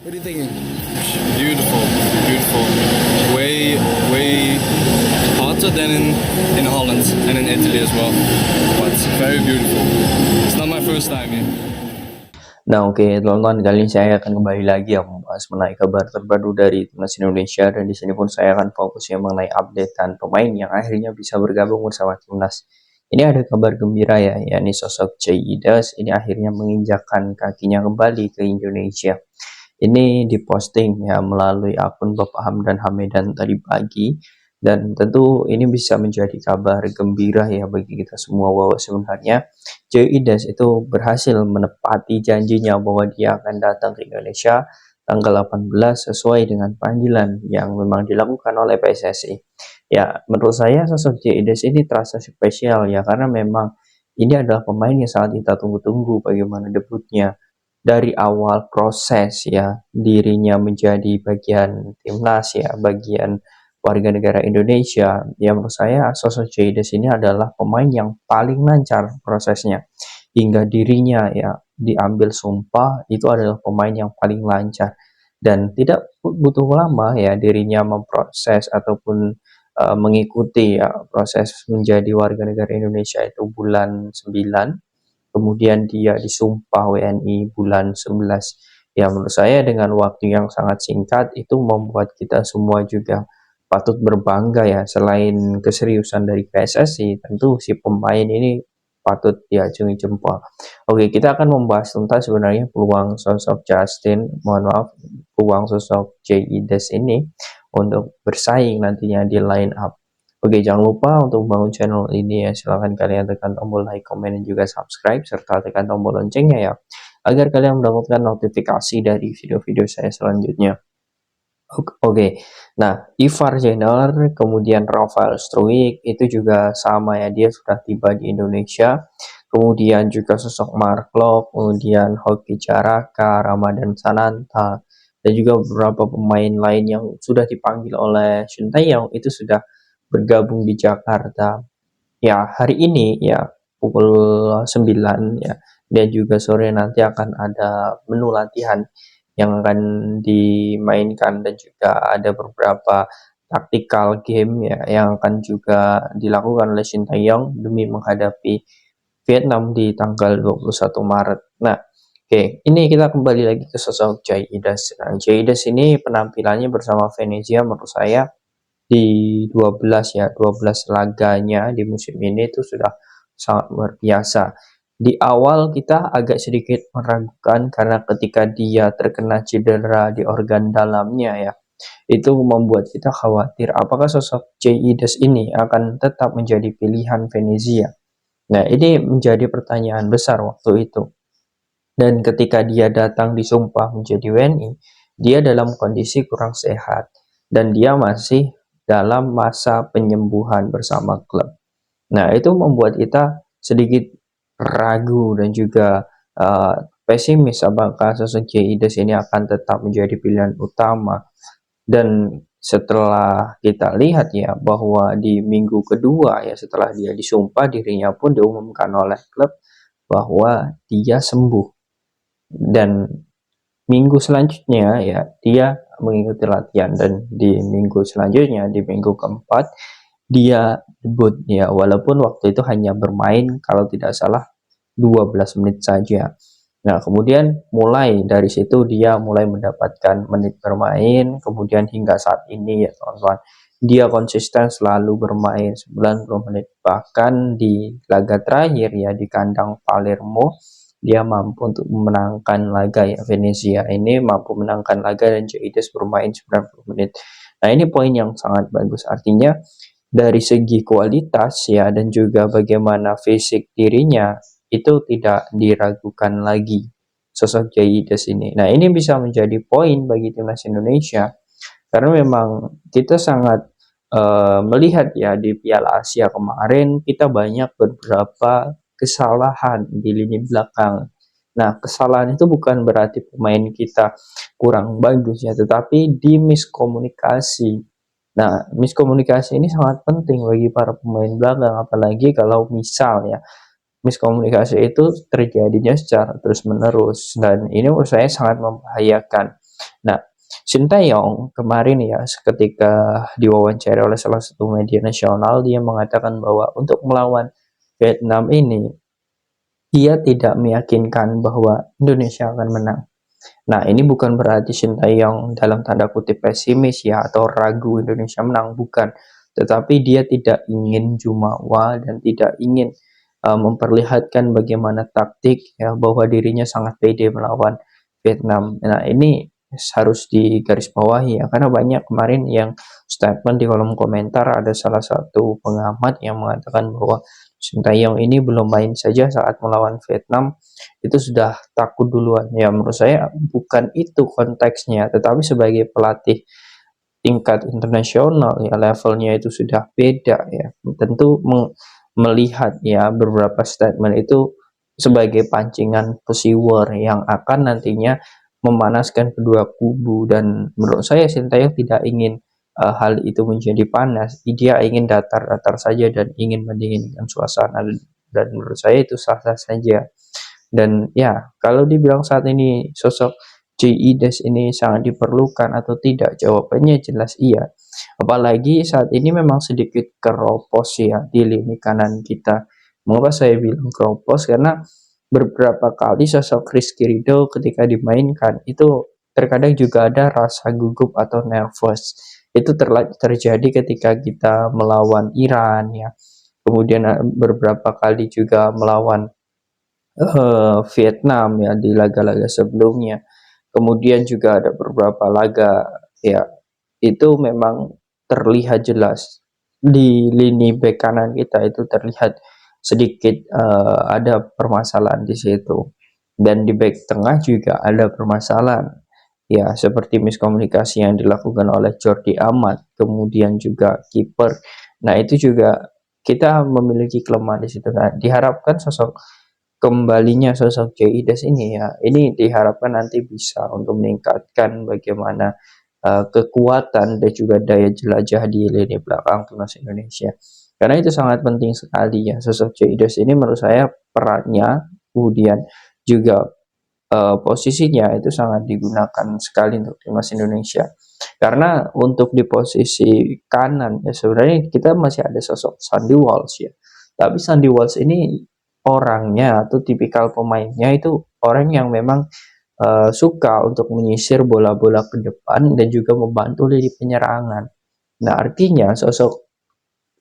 What are you thinking? Beautiful, beautiful. Way hotter than in Holland and in Italy as well. But very beautiful. It's not my first time here. Nah, oke, teman-teman, kali ini saya akan kembali lagi ya membahas mengenai kabar terbaru dari timnas Indonesia, dan di sini pun saya akan fokusnya mengenai updatean pemain yang akhirnya bisa bergabung bersama timnas. Ini ada kabar gembira ya, yakni sosok Caidas ini akhirnya menginjakkan kakinya kembali ke Indonesia. Ini diposting ya melalui akun Bapak Hamdan Hamedan tadi pagi, dan tentu ini bisa menjadi kabar gembira ya bagi kita semua bahwa sebenarnya Caidas itu berhasil menepati janjinya bahwa dia akan datang ke Indonesia tanggal 18 sesuai dengan panggilan yang memang dilakukan oleh PSSI. Ya, menurut saya sosok Caidas ini terasa spesial ya, karena memang ini adalah pemain yang sangat kita tunggu-tunggu bagaimana debutnya. Dari awal proses ya, dirinya menjadi bagian timnas ya, bagian warga negara Indonesia, ya menurut saya sosok Caidas ini adalah pemain yang paling lancar prosesnya. Hingga dirinya ya diambil sumpah, itu adalah pemain yang paling lancar. Dan tidak butuh lama ya dirinya memproses ataupun mengikuti ya proses menjadi warga negara Indonesia itu bulan 9. Kemudian dia disumpah WNI bulan 11. Ya menurut saya dengan waktu yang sangat singkat itu membuat kita semua juga patut berbangga ya. Selain keseriusan dari PSSI, tentu si pemain ini patut diacungi jempol. Oke, kita akan membahas tentang sebenarnya peluang sosok peluang sosok Caidas ini untuk bersaing nantinya di line up. Oke, jangan lupa untuk bangun channel ini ya, silahkan kalian tekan tombol like, komen, dan juga subscribe, serta tekan tombol loncengnya ya, agar kalian mendapatkan notifikasi dari video-video saya selanjutnya. Oke, nah Ivar Jenner, kemudian Rafael Struijk itu juga sama ya, dia sudah tiba di Indonesia. Kemudian juga sosok Mark Klok, kemudian Hoki Caraka, Ramadan Sananta, dan juga beberapa pemain lain yang sudah dipanggil oleh Sintayong itu sudah bergabung di Jakarta. Ya, hari ini ya pukul 9 ya, dan juga sore nanti akan ada menu latihan yang akan dimainkan, dan juga ada beberapa tactical game ya yang akan juga dilakukan oleh Sintayong demi menghadapi Vietnam di tanggal 21 Maret. Nah, oke, ini kita kembali lagi ke sosok Caidas. Nah, Caidas ini penampilannya bersama Venezia menurut saya di 12 ya, 12 laganya di musim ini itu sudah sangat luar biasa. Di awal kita agak sedikit meragukan karena ketika dia terkena cedera di organ dalamnya ya, itu membuat kita khawatir apakah sosok Caidas ini akan tetap menjadi pilihan Venezia. Nah, ini menjadi pertanyaan besar waktu itu. Dan ketika dia datang disumpah menjadi WNI, dia dalam kondisi kurang sehat dan dia masih dalam masa penyembuhan bersama klub. Nah, itu membuat kita sedikit ragu dan juga pesimis apakah sosok Caidas ini akan tetap menjadi pilihan utama. Dan setelah kita lihat ya bahwa di minggu kedua ya setelah dia disumpah, dirinya pun diumumkan oleh klub bahwa dia sembuh, dan minggu selanjutnya ya dia mengikuti latihan, dan di minggu selanjutnya di minggu keempat dia debut ya, walaupun waktu itu hanya bermain kalau tidak salah 12 menit saja. Nah, kemudian mulai dari situ dia mulai mendapatkan menit bermain, kemudian hingga saat ini ya teman-teman, dia konsisten selalu bermain 90 menit, bahkan di laga terakhir ya di kandang Palermo dia mampu untuk memenangkan laga ya, Venezia ini mampu menangkan laga dan Caidas bermain 90 menit. Nah, ini poin yang sangat bagus, artinya dari segi kualitas ya dan juga bagaimana fisik dirinya itu tidak diragukan lagi sosok Caidas ini. Nah, ini bisa menjadi poin bagi timnas Indonesia karena memang kita sangat melihat ya di Piala Asia kemarin kita banyak beberapa kesalahan di lini belakang. Nah, kesalahan itu bukan berarti pemain kita kurang bagus ya, tetapi di miskomunikasi. Nah, miskomunikasi ini sangat penting bagi para pemain belakang, apalagi kalau misal ya miskomunikasi itu terjadinya secara terus-menerus, dan ini menurut saya sangat membahayakan. Nah, Sintayong kemarin ya ketika diwawancara oleh salah satu media nasional, dia mengatakan bahwa untuk melawan Vietnam ini dia tidak meyakinkan bahwa Indonesia akan menang. Nah, ini bukan berarti Sintayong dalam tanda kutip pesimis ya atau ragu Indonesia menang, bukan. Tetapi dia tidak ingin jumawa dan tidak ingin memperlihatkan bagaimana taktik ya bahwa dirinya sangat pede melawan Vietnam. Nah, ini harus digarisbawahi ya karena banyak kemarin yang statement di kolom komentar, ada salah satu pengamat yang mengatakan bahwa Sintayong ini belum main saja saat melawan Vietnam itu sudah takut duluan. Ya menurut saya bukan itu konteksnya, tetapi sebagai pelatih tingkat internasional ya levelnya itu sudah beda ya. Tentu melihat ya beberapa statement itu sebagai pancingan pesiwar yang akan nantinya memanaskan kedua kubu, dan menurut saya Sintayong tidak ingin hal itu menjadi panas. Dia ingin datar-datar saja dan ingin mendinginkan suasana, dan menurut saya itu sah-sah saja. Dan ya, kalau dibilang saat ini sosok J.I.Des ini sangat diperlukan atau tidak, jawabannya jelas iya. Apalagi saat ini memang sedikit keropos ya di lini kanan kita. Mengapa saya bilang keropos? Karena beberapa kali sosok Rizky Ridho ketika dimainkan itu terkadang juga ada rasa gugup atau nervous. Itu terjadi ketika kita melawan Iran ya. Kemudian beberapa kali juga melawan Vietnam ya di laga-laga sebelumnya. Kemudian juga ada beberapa laga ya itu memang terlihat jelas di lini bek kanan kita itu terlihat sedikit ada permasalahan di situ. Dan di bek tengah juga ada permasalahan. Ya, seperti miskomunikasi yang dilakukan oleh Jordi Amat, kemudian juga kiper. Nah, itu juga kita memiliki kelemahan di situ. Nah, diharapkan kembalinya sosok J.I.Des ini ya, ini diharapkan nanti bisa untuk meningkatkan bagaimana kekuatan dan juga daya jelajah di lini belakang timnas Indonesia. Karena itu sangat penting sekali ya, sosok J.I.Des ini menurut saya perannya, kemudian juga posisinya itu sangat digunakan sekali untuk timnas Indonesia. Karena untuk di posisi kanan ya sebenarnya kita masih ada sosok Sandy Walsh ya. Tapi Sandy Walsh ini orangnya atau tipikal pemainnya itu orang yang memang suka untuk menyisir bola-bola ke depan dan juga membantu lini penyerangan. Nah, artinya sosok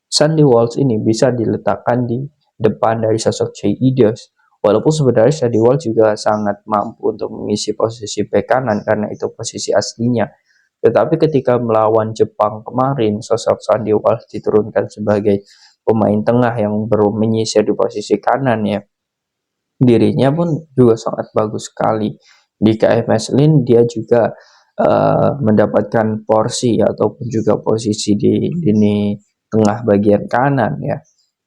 Sandy Walsh ini bisa diletakkan di depan dari sosok J.I.Des. Walaupun sebenarnya Sandy Walsh juga sangat mampu untuk mengisi posisi bek kanan karena itu posisi aslinya. Tetapi ketika melawan Jepang kemarin, sosok Sandy Walsh diturunkan sebagai pemain tengah yang baru menyisir di posisi kanan ya. Dirinya pun juga sangat bagus sekali. Di KMS Lin dia juga mendapatkan porsi ataupun juga posisi di lini tengah bagian kanan ya.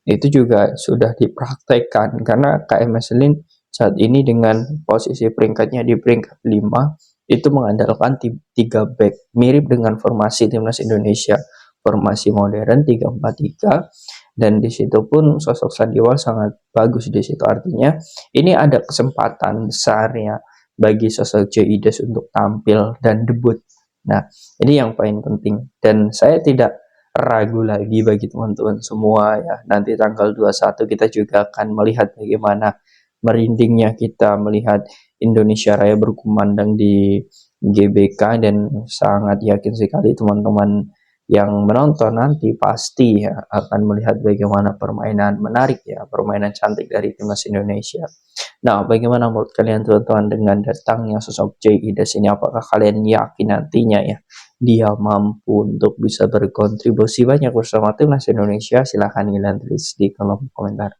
Itu juga sudah dipraktekkan karena KMS Lin saat ini dengan posisi peringkatnya di peringkat 5 itu mengandalkan 3 back mirip dengan formasi timnas Indonesia, formasi modern 3-4-3, dan di situ pun sosok Sandy Walsh sangat bagus di situ. Artinya ini ada kesempatan besar ya bagi sosok J.I.Des untuk tampil dan debut. Nah, ini yang paling penting dan saya tidak ragu lagi bagi teman-teman semua ya. Nanti tanggal 21 kita juga akan melihat bagaimana merindingnya kita melihat Indonesia Raya berkumandang di GBK, dan sangat yakin sekali teman-teman yang menonton nanti pasti ya akan melihat bagaimana permainan menarik ya, permainan cantik dari timnas Indonesia. Nah, bagaimana menurut kalian teman-teman dengan datangnya sosok J.I.Des ini? Apakah kalian yakin nantinya ya dia mampu untuk bisa berkontribusi banyak bersama timnas Indonesia? Silahkan kalian tulis di kolom komentar.